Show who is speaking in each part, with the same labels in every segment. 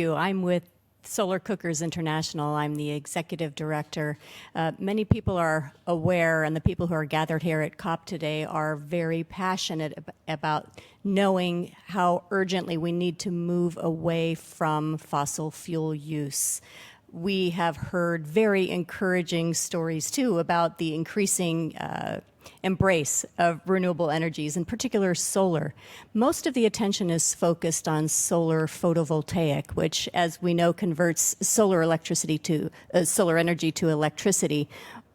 Speaker 1: I'm with Solar Cookers International. I'm the executive director. Many people are aware, and the people who are gathered here at COP today are very passionate about knowing how urgently we need to move away from fossil fuel use. We have heard very encouraging stories, too, about the increasing embrace of renewable energies, in particular solar. Most of the attention is focused on solar photovoltaic, which, as we know, converts solar energy to electricity.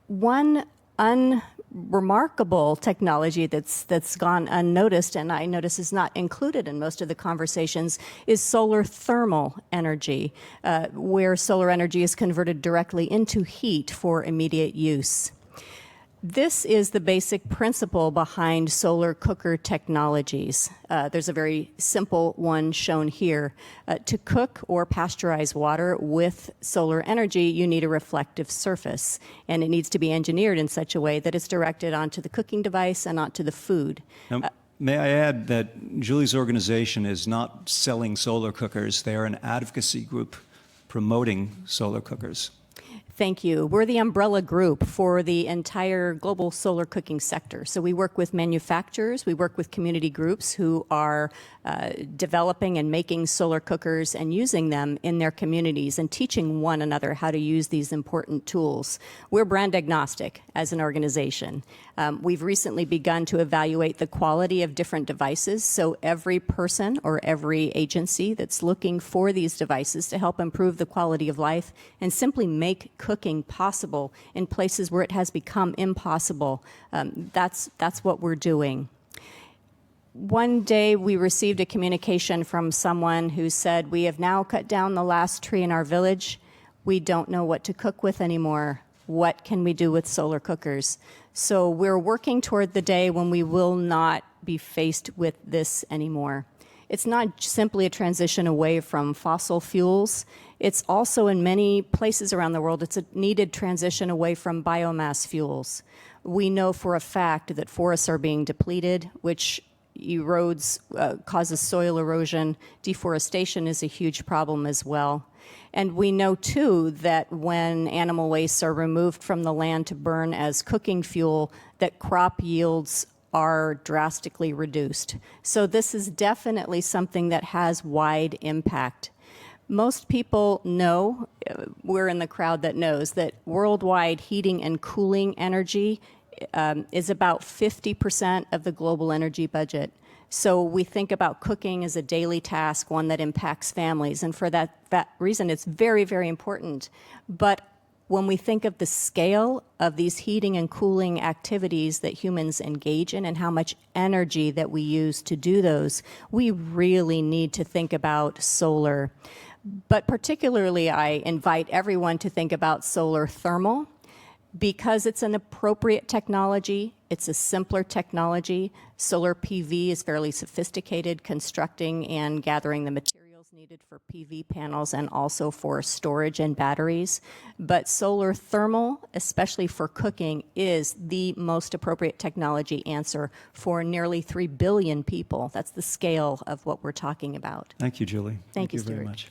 Speaker 1: One unremarkable technology that's gone unnoticed, and I notice is not included in most of the conversations, is solar thermal energy, where solar energy is converted directly into heat for immediate use. This is the basic principle behind solar cooker technologies. There's a very simple one shown here. To cook or pasteurize water with solar energy, you need a reflective surface, and it needs to be engineered in such a way that it's directed onto the cooking device and onto the food.
Speaker 2: Now, may I add that Julie's organization is not selling solar cookers. They are an advocacy group promoting solar cookers.
Speaker 1: Thank you. We're the umbrella group for the entire global solar cooking sector. So we work with manufacturers, we work with community groups who are developing and making solar cookers and using them in their communities and teaching one another how to use these important tools. We're brand agnostic as an organization. We've recently begun to evaluate the quality of different devices, so every person or every agency that's looking for these devices to help improve the quality of life and simply make cooking possible in places where it has become impossible. That's what we're doing. One day we received a communication from someone who said, "We have now cut down the last tree in our village. We don't know what to cook with anymore. What can we do with solar cookers?" So we're working toward the day when we will not be faced with this anymore. It's not simply a transition away from fossil fuels. It's also, in many places around the world, it's a needed transition away from biomass fuels. We know for a fact that forests are being depleted, which erodes, causes soil erosion. Deforestation is a huge problem as well. And we know, too, that when animal wastes are removed from the land to burn as cooking fuel, that crop yields are drastically reduced. So this is definitely something that has wide impact. Most people know, we're in the crowd that knows, that worldwide heating and cooling energy is about 50% of the global energy budget. So we think about cooking as a daily task, one that impacts families, and for that reason it's very, very important. But when we think of the scale of these heating and cooling activities that humans engage in and how much energy that we use to do those, we really need to think about solar. But particularly, I invite everyone to think about solar thermal because it's an appropriate technology. It's a simpler technology. Solar PV is fairly sophisticated, constructing and gathering the materials needed for PV panels and also for storage and batteries. But solar thermal, especially for cooking, is the most appropriate technology answer for nearly 3 billion people. That's the scale of what we're talking about.
Speaker 2: Thank you, Julie.
Speaker 1: Thank you,
Speaker 2: very
Speaker 1: Stuart.
Speaker 2: much.